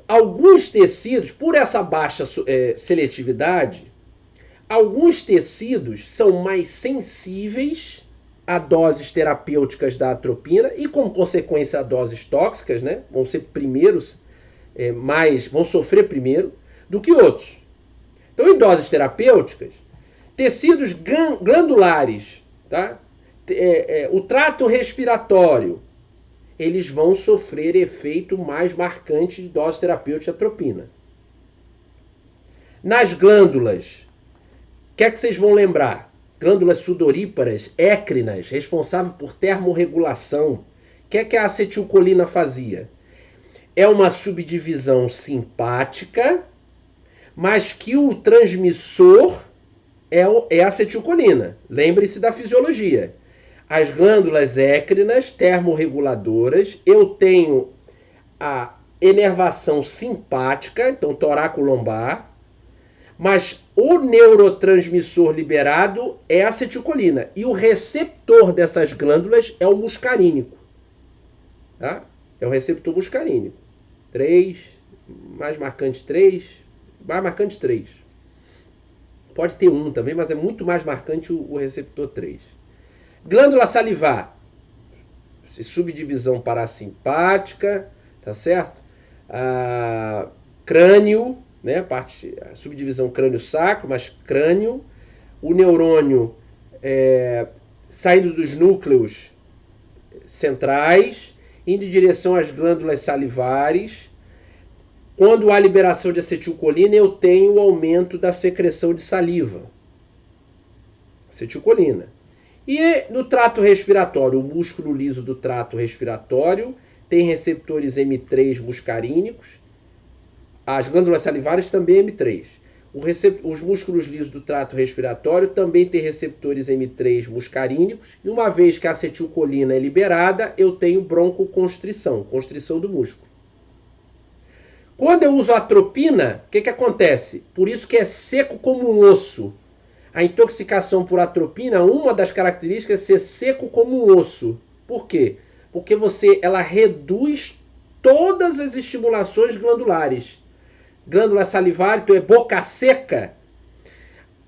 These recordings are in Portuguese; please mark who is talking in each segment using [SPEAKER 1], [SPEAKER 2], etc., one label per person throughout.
[SPEAKER 1] Alguns tecidos, por essa baixa seletividade, alguns tecidos são mais sensíveis a doses terapêuticas da atropina e, como consequência, a doses tóxicas, né? Vão ser primeiros, vão sofrer primeiro do que outros. Então, em doses terapêuticas, tecidos glandulares, tá? O trato respiratório, eles vão sofrer efeito mais marcante de dose terapêutica de atropina. Nas glândulas, o que é que vocês vão lembrar? Glândulas sudoríparas, écrinas, responsável por termorregulação. O que é que a acetilcolina fazia? É uma subdivisão simpática, mas que o transmissor é a acetilcolina. Lembre-se da fisiologia. As glândulas écrinas, termorreguladoras, eu tenho a inervação simpática, então toracolombar, mas o neurotransmissor liberado é a acetilcolina. E o receptor dessas glândulas é o muscarínico. Tá? É o receptor muscarínico. 3, mais marcante 3, mais marcante 3. Pode ter 1 também, mas é muito mais marcante o receptor 3. Glândula salivar, subdivisão parasimpática, tá certo? Crânio, né? A subdivisão crânio-sacro, mas crânio. O neurônio saindo dos núcleos centrais, indo em direção às glândulas salivares. Quando há liberação de acetilcolina, eu tenho o aumento da secreção de saliva. Acetilcolina. E no trato respiratório, o músculo liso do trato respiratório tem receptores M3 muscarínicos. As glândulas salivares também M3. Os músculos lisos do trato respiratório também têm receptores M3 muscarínicos. E uma vez que a acetilcolina é liberada, eu tenho broncoconstrição, constrição do músculo. Quando eu uso a atropina, o que acontece? Por isso que é seco como um osso. A intoxicação por atropina, uma das características é ser seco como um osso. Por quê? Porque ela reduz todas as estimulações glandulares. Glândula salivar, então é boca seca.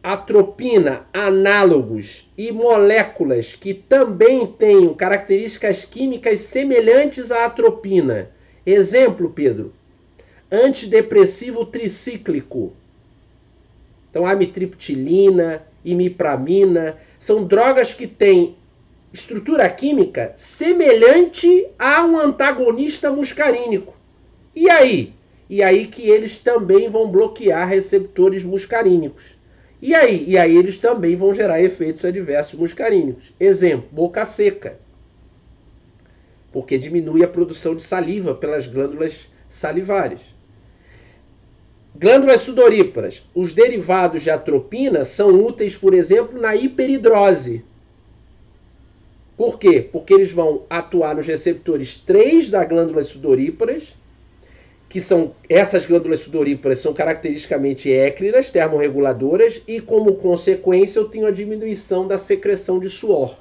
[SPEAKER 1] Atropina, análogos e moléculas que também têm características químicas semelhantes à atropina. Exemplo, Pedro, antidepressivo tricíclico. Então, amitriptilina, imipramina, são drogas que têm estrutura química semelhante a um antagonista muscarínico. E aí? E aí que eles também vão bloquear receptores muscarínicos. E aí? E aí eles também vão gerar efeitos adversos muscarínicos. Exemplo, boca seca. Porque diminui a produção de saliva pelas glândulas salivares. Glândulas sudoríparas. Os derivados de atropina são úteis, por exemplo, na hiperidrose. Por quê? Porque eles vão atuar nos receptores 3 das glândulas sudoríparas, que são essas glândulas sudoríparas são caracteristicamente écrinas, termorreguladoras, e como consequência eu tenho a diminuição da secreção de suor.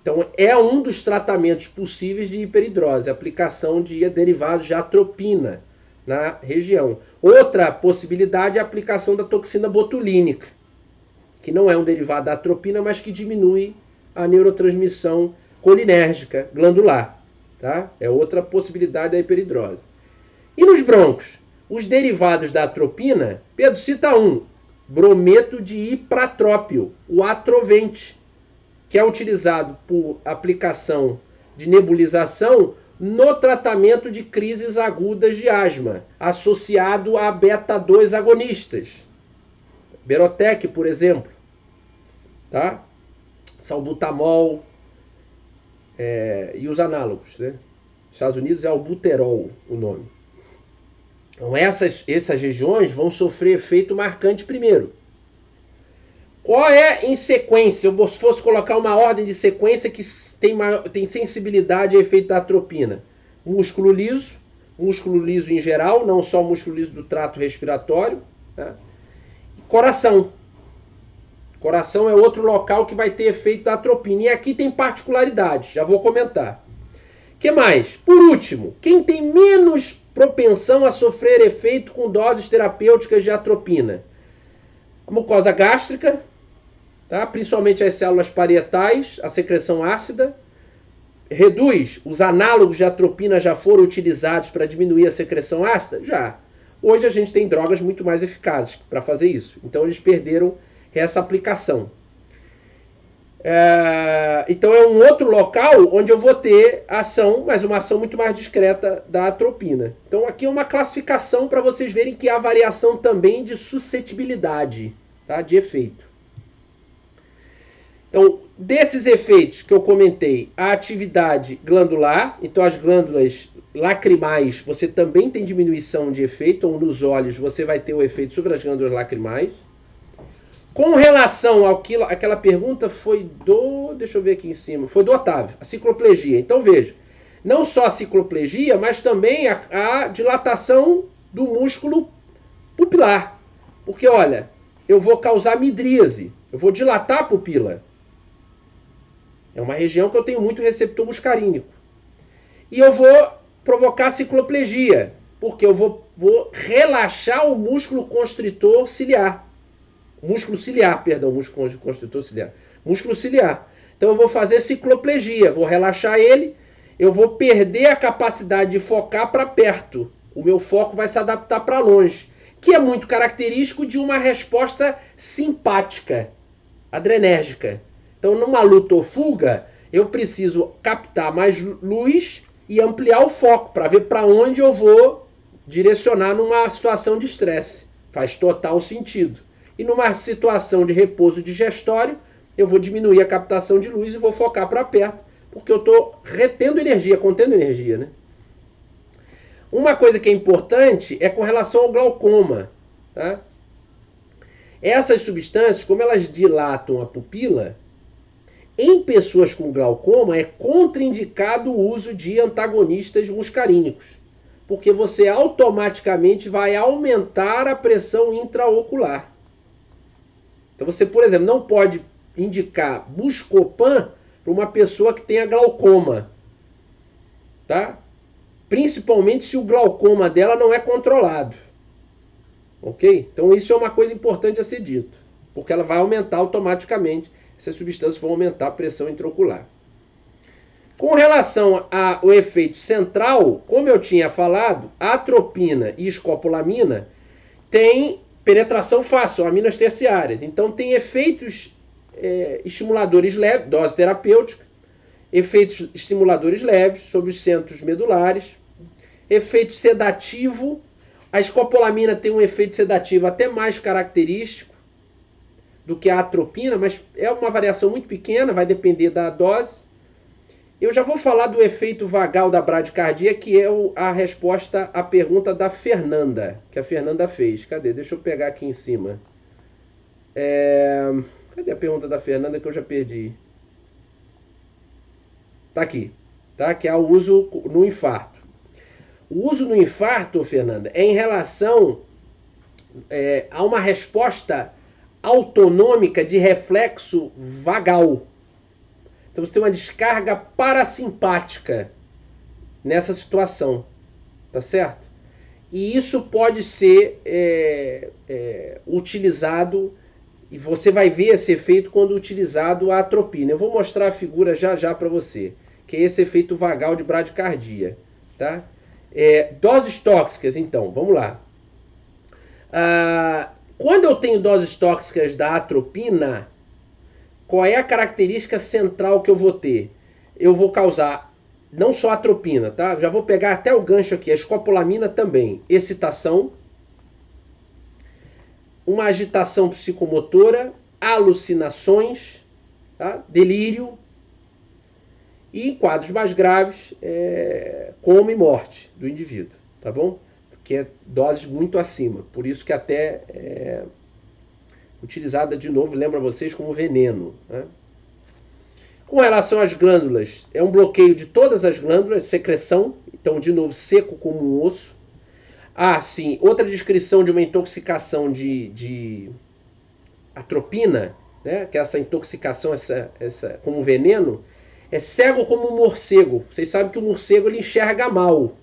[SPEAKER 1] Então é um dos tratamentos possíveis de hiperidrose, a aplicação de derivados de atropina na região. Outra possibilidade é a aplicação da toxina botulínica, que não é um derivado da atropina, mas que diminui a neurotransmissão colinérgica glandular. Tá? É outra possibilidade da hiperidrose. E nos brônquios? Os derivados da atropina, Pedro, cita um, brometo de ipratrópio, o atrovente, que é utilizado por aplicação de nebulização no tratamento de crises agudas de asma, associado a beta-2 agonistas. Berotec, por exemplo. Tá? Salbutamol e os análogos. Né? Nos Estados Unidos é albuterol o nome. Então essas regiões vão sofrer efeito marcante primeiro. Qual é em sequência? Eu fosse colocar uma ordem de sequência que tem sensibilidade a efeito da atropina. Músculo liso em geral, não só o músculo liso do trato respiratório. Tá? Coração. Coração é outro local que vai ter efeito da atropina. E aqui tem particularidades, já vou comentar. Que mais? Por último, quem tem menos propensão a sofrer efeito com doses terapêuticas de atropina? A mucosa gástrica, tá? Principalmente as células parietais, a secreção ácida. Reduz, os análogos de atropina já foram utilizados para diminuir a secreção ácida? Já. Hoje a gente tem drogas muito mais eficazes para fazer isso. Então eles perderam essa aplicação. Então é um outro local onde eu vou ter ação, mas uma ação muito mais discreta da atropina. Então aqui é uma classificação para vocês verem que há variação também de suscetibilidade, tá? De efeito. Então, desses efeitos que eu comentei, a atividade glandular, então as glândulas lacrimais, você também tem diminuição de efeito, ou nos olhos você vai ter o efeito sobre as glândulas lacrimais. Com relação àquela pergunta foi do... Deixa eu ver aqui em cima. Foi do Otávio, a cicloplegia. Então veja, não só a cicloplegia, mas também a dilatação do músculo pupilar. Porque, olha, eu vou causar midríase, eu vou dilatar a pupila. É uma região que eu tenho muito receptor muscarínico. E eu vou provocar cicloplegia, porque eu vou relaxar o músculo constritor ciliar. Músculo ciliar, perdão, músculo constritor ciliar. Músculo ciliar. Então eu vou fazer cicloplegia, vou relaxar ele, eu vou perder a capacidade de focar para perto. O meu foco vai se adaptar para longe, que é muito característico de uma resposta simpática, adrenérgica. Então, numa luta ou fuga, eu preciso captar mais luz e ampliar o foco para ver para onde eu vou direcionar numa situação de estresse. Faz total sentido. E numa situação de repouso digestório, eu vou diminuir a captação de luz e vou focar para perto, porque eu estou retendo energia, contendo energia, né? Uma coisa que é importante é com relação ao glaucoma, tá? Essas substâncias, como elas dilatam a pupila, em pessoas com glaucoma é contraindicado o uso de antagonistas muscarínicos, porque você automaticamente vai aumentar a pressão intraocular. Então você, por exemplo, não pode indicar Buscopan para uma pessoa que tenha glaucoma, tá? Principalmente se o glaucoma dela não é controlado. Ok? Então isso é uma coisa importante a ser dito, porque ela vai aumentar automaticamente, essas substâncias vão aumentar a pressão intraocular. Com relação ao efeito central, como eu tinha falado, a atropina e escopolamina têm penetração fácil, aminas terciárias. Então tem efeitos estimuladores leves, dose terapêutica, efeitos estimuladores leves sobre os centros medulares, efeito sedativo. A escopolamina tem um efeito sedativo até mais característico do que a atropina, mas é uma variação muito pequena, vai depender da dose. Eu já vou falar do efeito vagal da bradicardia, que é a resposta à pergunta da Fernanda, que a Fernanda fez. Cadê? Deixa eu pegar aqui em cima. Cadê a pergunta da Fernanda que eu já perdi? Tá aqui, tá? Que é o uso no infarto. O uso no infarto, Fernanda, é em relação a uma resposta autonômica de reflexo vagal. Então você tem uma descarga parasimpática nessa situação, tá certo? E isso pode ser utilizado, e você vai ver esse efeito quando utilizado a atropina. Eu vou mostrar a figura já para você, que é esse efeito vagal de bradicardia, tá? Doses tóxicas, então, vamos lá. Quando eu tenho doses tóxicas da atropina, qual é a característica central que eu vou ter? Eu vou causar não só atropina, tá? Já vou pegar até o gancho aqui, a escopolamina também. Excitação, uma agitação psicomotora, alucinações, tá? Delírio e em quadros mais graves, coma e morte do indivíduo, tá bom? Que é doses muito acima, por isso que até é utilizada de novo, lembra vocês, como veneno, né? Com relação às glândulas, é um bloqueio de todas as glândulas, secreção, então de novo seco como um osso. Sim, outra descrição de uma intoxicação de atropina, né? Que é essa intoxicação como veneno, É cego como um morcego. Vocês sabem que o morcego ele enxerga mal.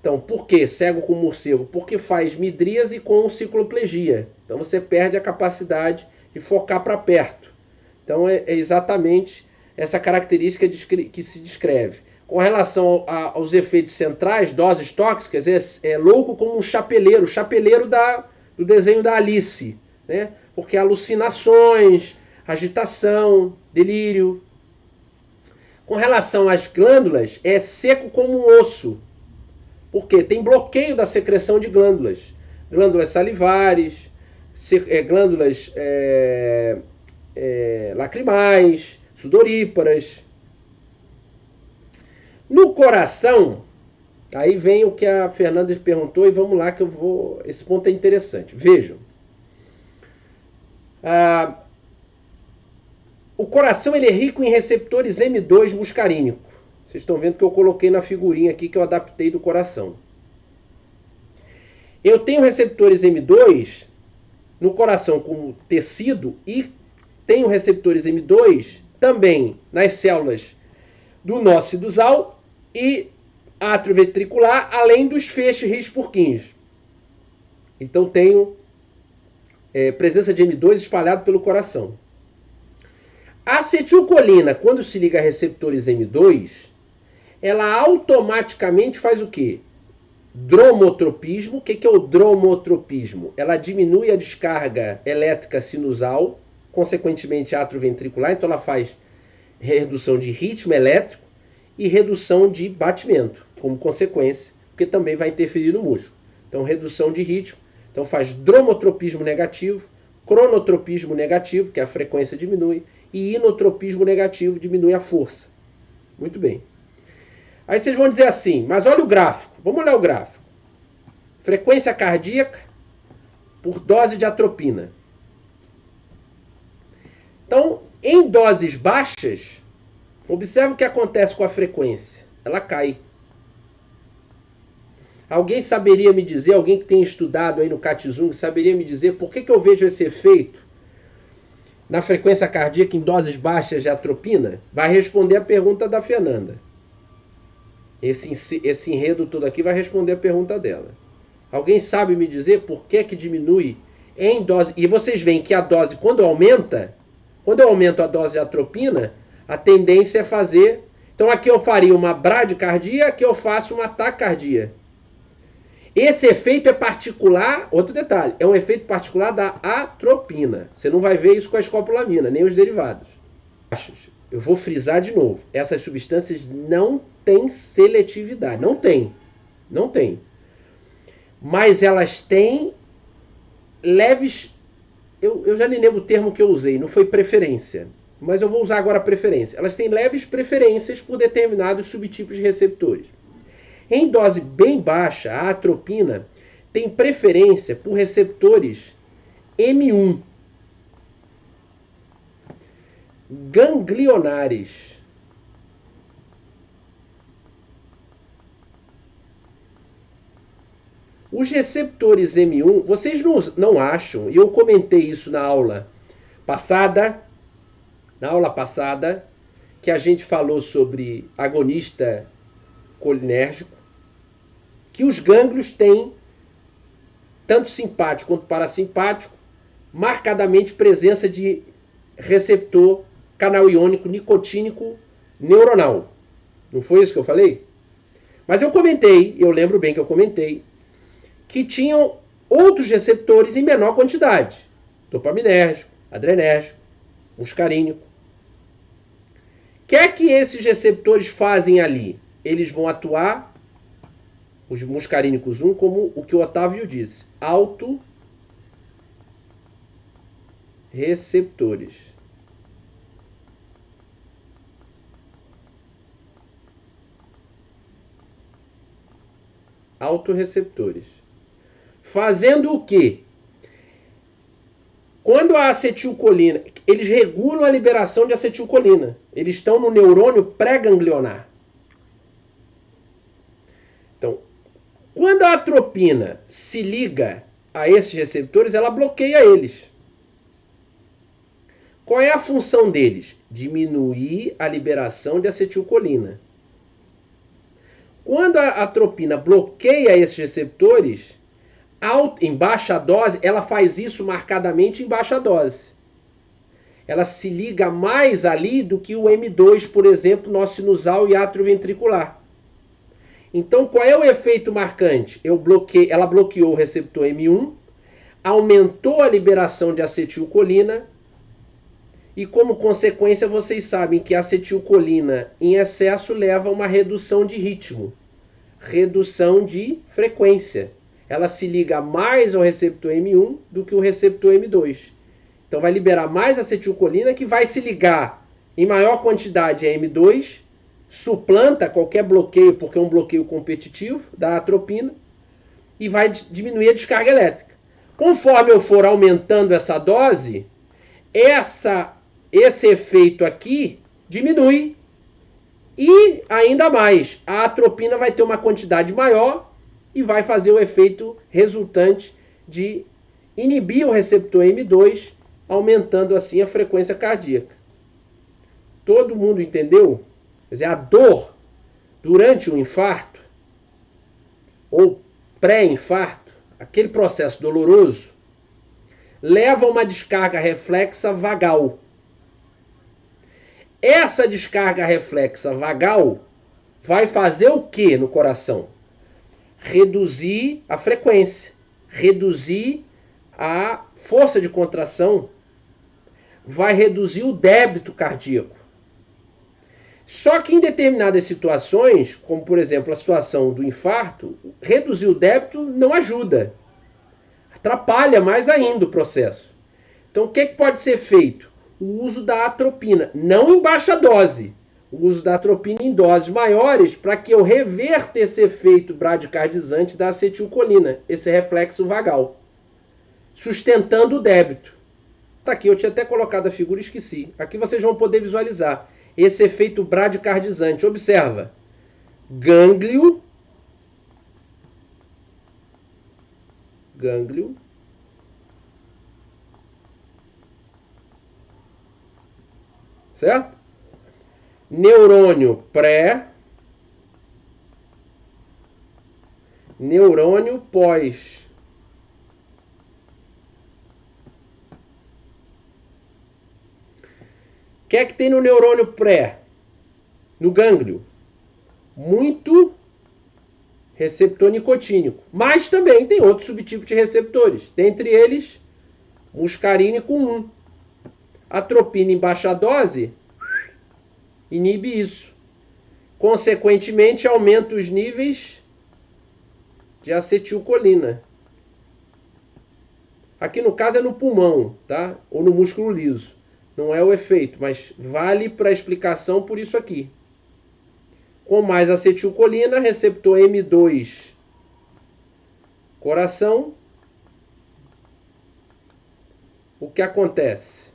[SPEAKER 1] Então, por que cego com morcego? Porque faz midríase com cicloplegia. Então você perde a capacidade de focar para perto. Então é exatamente essa característica que se descreve. Com relação aos efeitos centrais, doses tóxicas, é louco como um chapeleiro, chapeleiro do desenho da Alice, né? Porque alucinações, agitação, delírio. Com relação às glândulas, é seco como um osso. Porque tem bloqueio da secreção de glândulas. Glândulas salivares, glândulas lacrimais, sudoríparas. No coração, aí vem o que a Fernanda perguntou e vamos lá que eu vou... Esse ponto é interessante. Vejam. O coração ele é rico em receptores M2 muscarínico. Vocês estão vendo que eu coloquei na figurinha aqui que eu adaptei do coração. Eu tenho receptores M2 no coração como tecido e tenho receptores M2 também nas células do nó sinusal e átrio ventricular, além dos feixes His-Purkinje. Então tenho presença de M2 espalhado pelo coração. A acetilcolina, quando se liga a receptores M2, ela automaticamente faz o quê? Dromotropismo. O que é o dromotropismo? Ela diminui a descarga elétrica sinusal, consequentemente atrioventricular, então ela faz redução de ritmo elétrico e redução de batimento, como consequência, porque também vai interferir no músculo. Então, redução de ritmo, então faz dromotropismo negativo, cronotropismo negativo, que a frequência diminui, e inotropismo negativo, diminui a força. Muito bem. Aí vocês vão dizer assim, mas olha o gráfico. Vamos olhar o gráfico. Frequência cardíaca por dose de atropina. Então, em doses baixas, observe o que acontece com a frequência. Ela cai. Alguém saberia me dizer, alguém que tenha estudado aí no Katzung, saberia me dizer por que eu vejo esse efeito na frequência cardíaca em doses baixas de atropina? Vai responder a pergunta da Fernanda. Esse enredo todo aqui vai responder a pergunta dela. Alguém sabe me dizer por que diminui em dose? E vocês veem que a dose, quando eu aumento a dose de atropina, a tendência é fazer... Então aqui eu faria uma bradicardia, aqui eu faço uma taquicardia. Esse efeito é particular, outro detalhe, é um efeito particular da atropina. Você não vai ver isso com a escopolamina, nem os derivados. Eu vou frisar de novo. Essas substâncias não têm seletividade. Não tem. Não tem. Mas elas têm leves... Eu já nem lembro o termo que eu usei. Não foi preferência. Mas eu vou usar agora preferência. Elas têm leves preferências por determinados subtipos de receptores. Em dose bem baixa, a atropina tem preferência por receptores M1. Ganglionares. Os receptores M1, vocês não acham, e eu comentei isso na aula passada, que a gente falou sobre agonista colinérgico, que os gânglios têm, tanto simpático quanto parasimpático, marcadamente presença de receptor canal iônico nicotínico neuronal. Não foi isso que eu falei? Mas eu comentei, eu lembro bem que eu comentei, que tinham outros receptores em menor quantidade. Dopaminérgico, adrenérgico, muscarínico. O que é que esses receptores fazem ali? Eles vão atuar, os muscarínicos 1, como o que o Otávio disse, autorreceptores. Autorreceptores. Fazendo o quê? Quando a acetilcolina, eles regulam a liberação de acetilcolina. Eles estão no neurônio pré-ganglionar. Então, quando a atropina se liga a esses receptores, ela bloqueia eles. Qual é a função deles? Diminuir a liberação de acetilcolina. Quando a atropina bloqueia esses receptores, em baixa dose, ela faz isso marcadamente em baixa dose. Ela se liga mais ali do que o M2, por exemplo, nó sinusal e atrioventricular. Então, qual é o efeito marcante? Ela bloqueou o receptor M1, aumentou a liberação de acetilcolina e, como consequência, vocês sabem que a acetilcolina em excesso leva a uma redução de ritmo, redução de frequência. Ela se liga mais ao receptor M1 do que o receptor M2. Então vai liberar mais acetilcolina, que vai se ligar em maior quantidade a M2, suplanta qualquer bloqueio, porque é um bloqueio competitivo da atropina, e vai diminuir a descarga elétrica. Conforme eu for aumentando essa dose, esse efeito aqui diminui. E ainda mais, a atropina vai ter uma quantidade maior e vai fazer o efeito resultante de inibir o receptor M2, aumentando assim a frequência cardíaca. Todo mundo entendeu? Quer dizer, a dor durante o infarto ou pré-infarto, aquele processo doloroso, leva a uma descarga reflexa vagal. Essa descarga reflexa vagal vai fazer o que no coração? Reduzir a frequência, reduzir a força de contração, vai reduzir o débito cardíaco. Só que em determinadas situações, como por exemplo a situação do infarto, reduzir o débito não ajuda. Atrapalha mais ainda o processo. Então o que pode ser feito? O uso da atropina, não em baixa dose. O uso da atropina em doses maiores para que eu reverta esse efeito bradicardizante da acetilcolina, esse reflexo vagal, sustentando o débito. Tá aqui, eu tinha até colocado a figura e esqueci. Aqui vocês vão poder visualizar esse efeito bradicardizante. Observa. Gânglio. Certo? Neurônio pré. Neurônio pós. O que é que tem no neurônio pré? No gânglio? Muito receptor nicotínico. Mas também tem outros subtipos de receptores. Dentre eles, muscarínico 1. Atropina em baixa dose inibe isso. Consequentemente, aumenta os níveis de acetilcolina. Aqui no caso é no pulmão, tá? Ou no músculo liso. Não é o efeito, mas vale para a explicação por isso aqui. Com mais acetilcolina, receptor M2, coração. O que acontece?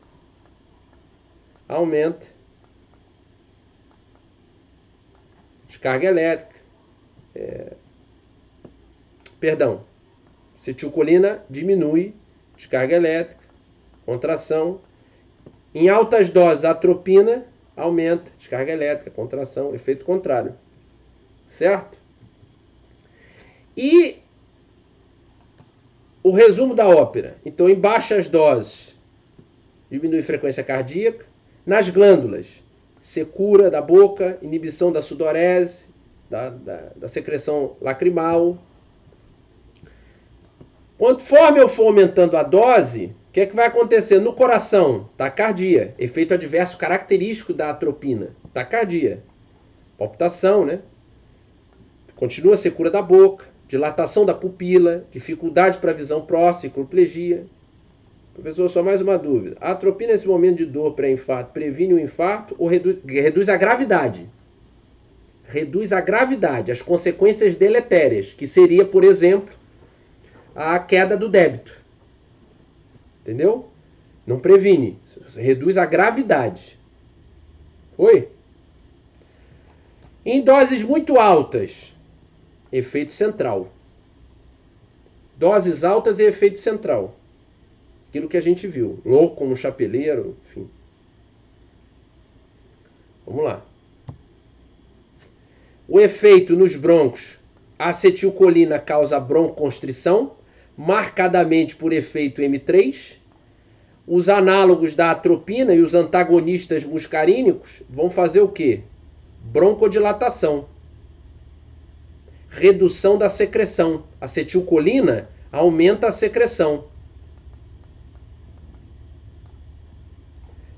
[SPEAKER 1] Aumenta descarga elétrica. Acetilcolina diminui descarga elétrica, contração. Em altas doses, a atropina aumenta descarga elétrica, contração, efeito contrário. Certo? E o resumo da ópera. Então, em baixas doses, diminui a frequência cardíaca. Nas glândulas, secura da boca, inibição da sudorese, da secreção lacrimal. Conforme eu for aumentando a dose, o que é que vai acontecer? No coração, taquicardia, efeito adverso característico da atropina, taquicardia, palpitação, né? Continua a secura da boca, dilatação da pupila, dificuldade para a visão próxima, cicloplegia. Professor, só mais uma dúvida. A atropina nesse momento de dor pré-infarto previne o infarto ou reduz a gravidade? Reduz a gravidade, as consequências deletérias, que seria, por exemplo, a queda do débito. Entendeu? Não previne, reduz a gravidade. Oi? Em doses muito altas, efeito central. Doses altas e efeito central. Aquilo que a gente viu. Louco como chapeleiro, enfim. Vamos lá. O efeito nos brônquios, a acetilcolina causa broncoconstrição, marcadamente por efeito M3. Os análogos da atropina e os antagonistas muscarínicos vão fazer o quê? Broncodilatação. Redução da secreção. A acetilcolina aumenta a secreção.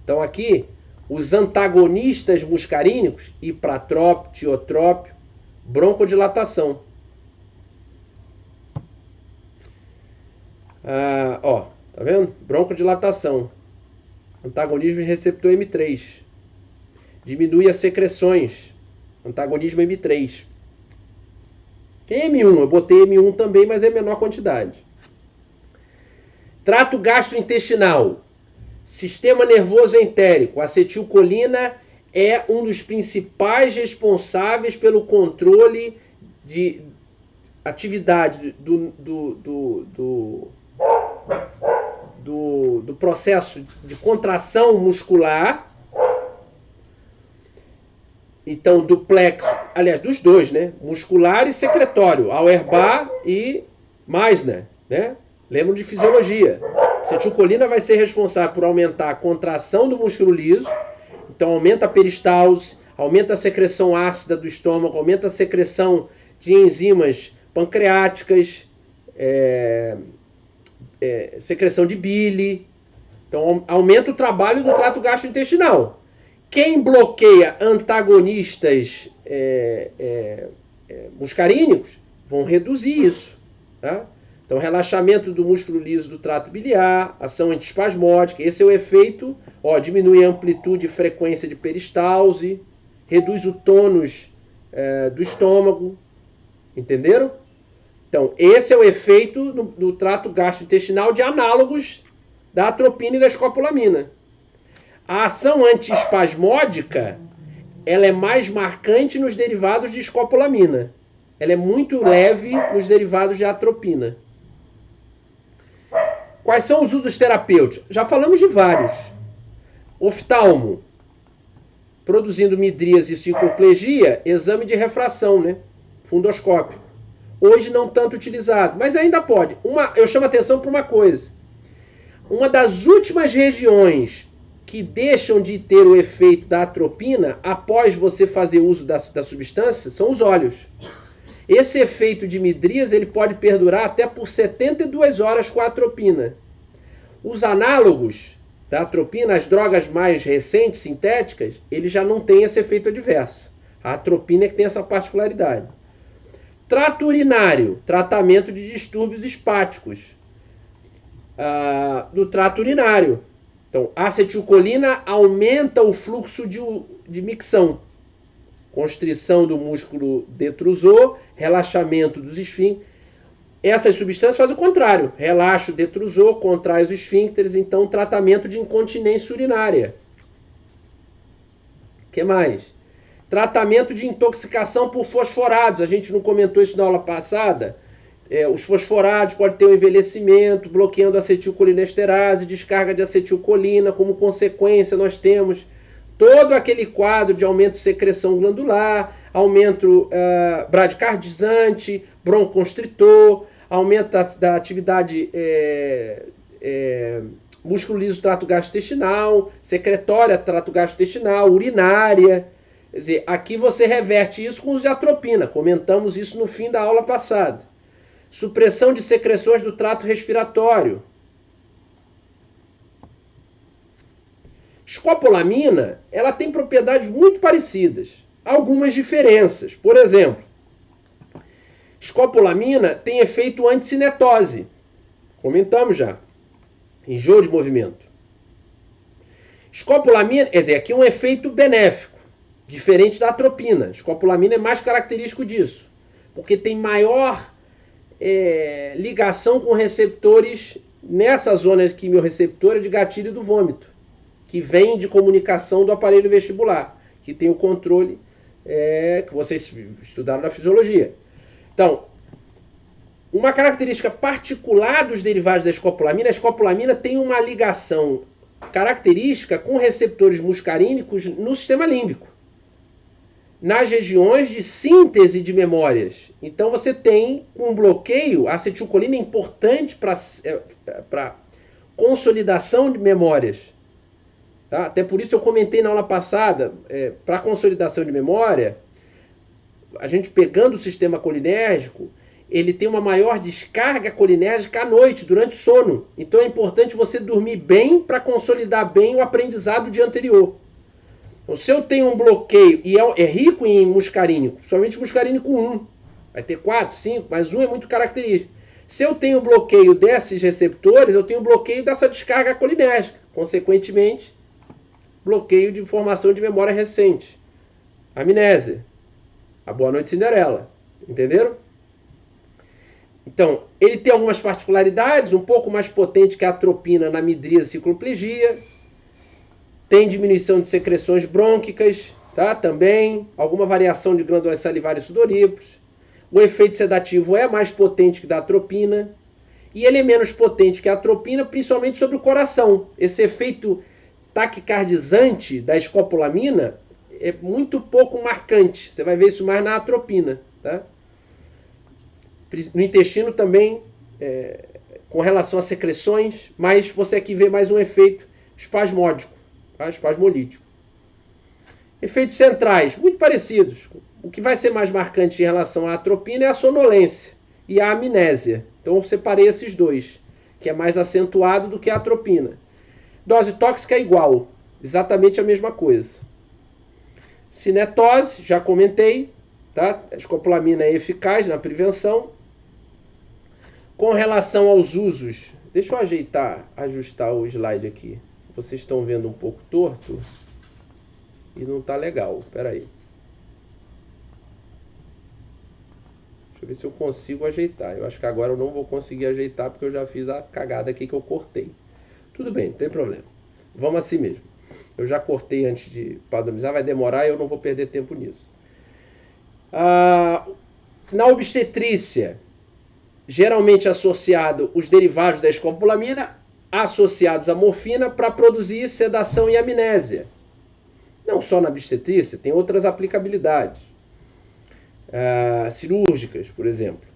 [SPEAKER 1] Então aqui, os antagonistas muscarínicos, ipratrópio, tiotrópio, broncodilatação. Tá vendo? Broncodilatação. Antagonismo de receptor M3. Diminui as secreções. Antagonismo M3. Tem M1, eu botei M1 também, mas é menor quantidade. Trato gastrointestinal. Sistema nervoso entérico. A acetilcolina é um dos principais responsáveis pelo controle de atividade do processo de contração muscular. Então, do plexo, aliás, dos dois, né? Muscular e secretório. Auerbach e Meissner, né? Lembram de fisiologia. A acetilcolina vai ser responsável por aumentar a contração do músculo liso. Então, aumenta a peristalse, aumenta a secreção ácida do estômago, aumenta a secreção de enzimas pancreáticas, secreção de bile. Então, aumenta o trabalho do trato gastrointestinal. Quem bloqueia antagonistas muscarínicos vão reduzir isso. Tá? Então, relaxamento do músculo liso do trato biliar, ação antiespasmódica. Esse é o efeito. Diminui a amplitude e frequência de peristalse, reduz o tônus do estômago. Entenderam? Então, esse é o efeito no trato gastrointestinal de análogos da atropina e da escopolamina. A ação antiespasmódica, ela é mais marcante nos derivados de escopolamina. Ela é muito leve nos derivados de atropina. Quais são os usos terapêuticos? Já falamos de vários. Oftalmo, produzindo midríase e circunplegia, exame de refração, né? Fundoscópio. Hoje não tanto utilizado, mas ainda pode. Eu chamo a atenção para uma coisa. Uma das últimas regiões que deixam de ter o efeito da atropina após você fazer uso da substância são os olhos. Esse efeito de midríase ele pode perdurar até por 72 horas com a atropina. Os análogos da atropina, as drogas mais recentes, sintéticas, ele já não tem esse efeito adverso. A atropina é que tem essa particularidade. Trato urinário, tratamento de distúrbios hepáticos do trato urinário. Então, a acetilcolina aumenta o fluxo de micção. Constrição do músculo detrusor, relaxamento dos esfíncteres. Essas substâncias fazem o contrário. Relaxa o detrusor, contrai os esfíncteres. Então, tratamento de incontinência urinária. O que mais? Tratamento de intoxicação por fosforados. A gente não comentou isso na aula passada. Os fosforados podem ter um envelhecimento, bloqueando a acetilcolinesterase, descarga de acetilcolina. Como consequência, nós temos todo aquele quadro de aumento de secreção glandular, aumento bradicardizante, broncoconstritor, aumento da atividade músculo liso trato gastrointestinal, secretória trato gastrointestinal, urinária. Quer dizer, aqui você reverte isso com uso de atropina. Comentamos isso no fim da aula passada. Supressão de secreções do trato respiratório. Escopolamina, ela tem propriedades muito parecidas. Algumas diferenças. Por exemplo, escopolamina tem efeito anticinetose. Comentamos já. Enjoo de movimento. Escopolamina, quer dizer, aqui um efeito benéfico, diferente da atropina. Escopolamina é mais característico disso, porque tem maior ligação com receptores nessa zona quimiorreceptora de gatilho do vômito, que vem de comunicação do aparelho vestibular, que tem o controle que vocês estudaram na fisiologia. Então, uma característica particular dos derivados da escopolamina, a escopolamina tem uma ligação característica com receptores muscarínicos no sistema límbico. nas regiões de síntese de memórias. Então você tem um bloqueio, a acetilcolina é importante para consolidação de memórias. Tá? Até por isso eu comentei na aula passada, para consolidação de memória, a gente pegando o sistema colinérgico, ele tem uma maior descarga colinérgica à noite, durante o sono. Então é importante você dormir bem para consolidar bem o aprendizado do dia anterior. Então, se eu tenho um bloqueio, e é rico em muscarínico, principalmente muscarínico 1, vai ter 4, 5, mas 1 é muito característico. Se eu tenho bloqueio desses receptores, eu tenho bloqueio dessa descarga colinérgica. Consequentemente, bloqueio de formação de memória recente. Amnésia. A Boa Noite Cinderela. Entenderam? Então, ele tem algumas particularidades, um pouco mais potente que a atropina na midríase e cicloplegia. Tem diminuição de secreções brônquicas, tá? Também. Alguma variação de glândulas salivares sudoríparas. O efeito sedativo é mais potente que da atropina. E ele é menos potente que a atropina, principalmente sobre o coração. Esse efeito taquicardizante da escopolamina é muito pouco marcante. Você vai ver isso mais na atropina, tá? No intestino também, com relação a secreções, mas você aqui vê mais um efeito espasmódico, tá? Espasmolítico. Efeitos centrais, muito parecidos. O que vai ser mais marcante em relação à atropina é a sonolência e a amnésia. Então eu separei esses dois, que é mais acentuado do que a atropina. Dose tóxica é igual, exatamente a mesma coisa. Cinetose, já comentei, tá? A escopolamina é eficaz na prevenção. Com relação aos usos, deixa eu ajustar o slide aqui. Vocês estão vendo um pouco torto e não está legal. Espera aí. Deixa eu ver se eu consigo ajeitar. Eu acho que agora eu não vou conseguir ajeitar porque eu já fiz a cagada aqui que eu cortei. Tudo bem, não tem problema. Vamos assim mesmo. Eu já cortei antes de padronizar, vai demorar e eu não vou perder tempo nisso. Na obstetrícia, geralmente associado os derivados da escopolamina associados à morfina para produzir sedação e amnésia. Não só na obstetrícia, tem outras aplicabilidades. Cirúrgicas, por exemplo.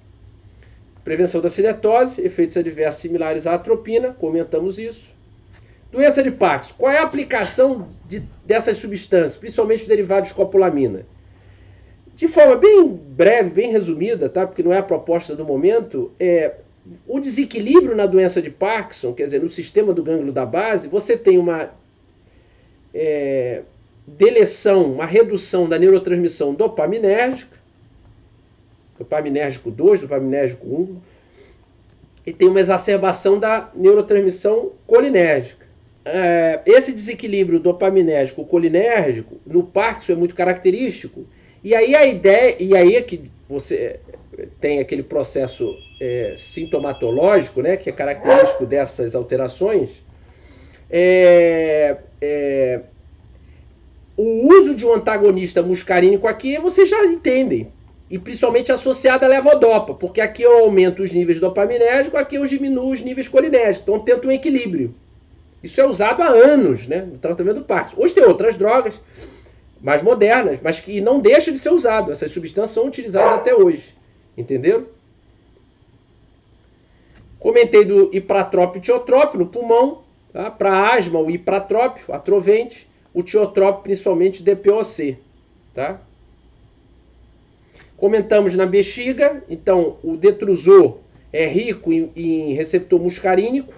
[SPEAKER 1] Prevenção da cinetose, efeitos adversos similares à atropina, comentamos isso. Doença de Parkinson, qual é a aplicação dessas substâncias, principalmente os derivados de escopolamina? De forma bem breve, bem resumida, tá? Porque não é a proposta do momento, o desequilíbrio na doença de Parkinson, quer dizer, no sistema do gânglio da base, você tem uma deleção, uma redução da neurotransmissão dopaminérgica, dopaminérgico 2, dopaminérgico 1, e tem uma exacerbação da neurotransmissão colinérgica. Esse desequilíbrio dopaminérgico-colinérgico no Parkinson é muito característico. E aí a ideia, e aí é que você tem aquele processo sintomatológico, né, que é característico dessas alterações, o uso de um antagonista muscarínico aqui, vocês já entendem, e principalmente associado à levodopa, porque aqui eu aumento os níveis dopaminérgicos, aqui eu diminuo os níveis colinérgicos, então tento um equilíbrio. Isso é usado há anos, né, no tratamento do Parkinson. Hoje tem outras drogas mais modernas, mas que não deixa de ser usado. Essas substâncias são utilizadas até hoje. Entenderam? Comentei do ipratrópio e tiotrópio no pulmão. Tá? Para asma, o ipratrópio, atrovente. O tiotrópio, principalmente DPOC. Tá? Comentamos na bexiga. Então, o detrusor é rico em receptor muscarínico.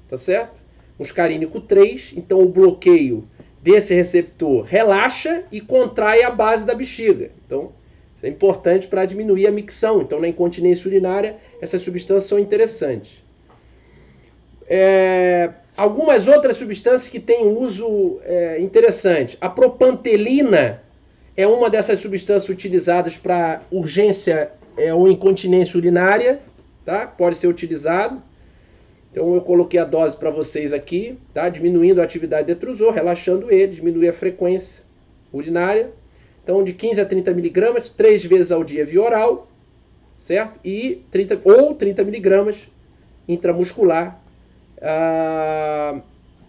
[SPEAKER 1] Tá certo? Muscarínico 3. Então, o bloqueio desse receptor relaxa e contrai a base da bexiga. Então, isso é importante para diminuir a micção. Então, na incontinência urinária, essas substâncias são interessantes. Algumas outras substâncias que têm um uso interessante. A propantelina é uma dessas substâncias utilizadas para urgência ou incontinência urinária. Tá? Pode ser utilizado. Então eu coloquei a dose para vocês aqui, tá? Diminuindo a atividade detrusor, relaxando ele, diminui a frequência urinária. Então de 15 a 30 miligramas, 3 vezes ao dia via oral, certo? E 30 miligramas intramuscular,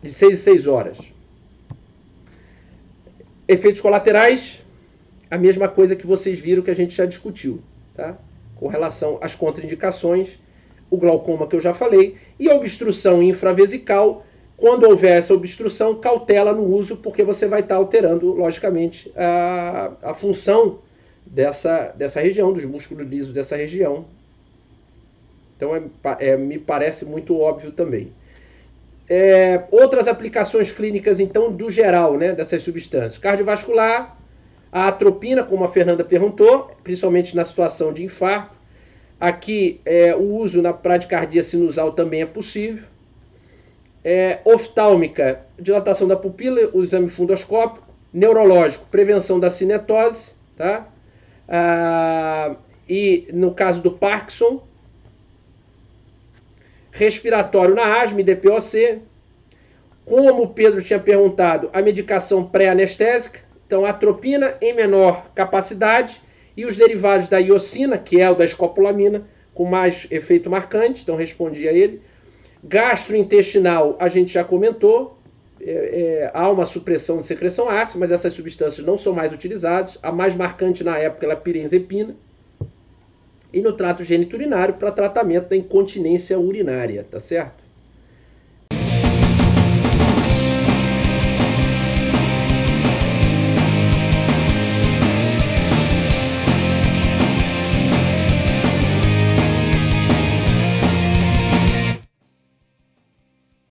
[SPEAKER 1] de 6 em 6 horas. Efeitos colaterais, a mesma coisa que vocês viram que a gente já discutiu, tá? Com relação às contraindicações, o glaucoma que eu já falei, e a obstrução infravesical. Quando houver essa obstrução, cautela no uso, porque você vai estar alterando, logicamente, a função dessa região, dos músculos lisos dessa região. Então, me parece muito óbvio também. Outras aplicações clínicas, então, do geral, né, dessas substâncias. Cardiovascular, a atropina, como a Fernanda perguntou, principalmente na situação de infarto. Aqui, o uso na bradicardia sinusal também é possível. Oftálmica, dilatação da pupila, o exame fundoscópico. Neurológico, prevenção da cinetose, tá? E no caso do Parkinson, respiratório na asma e DPOC. Como o Pedro tinha perguntado, a medicação pré-anestésica, então atropina em menor capacidade e os derivados da iosina, que é o da escopolamina, com mais efeito marcante, então respondi a ele. Gastrointestinal, a gente já comentou, há uma supressão de secreção ácida, mas essas substâncias não são mais utilizadas. A mais marcante na época era a pirenzepina. E no trato geniturinário, para tratamento da incontinência urinária, tá certo?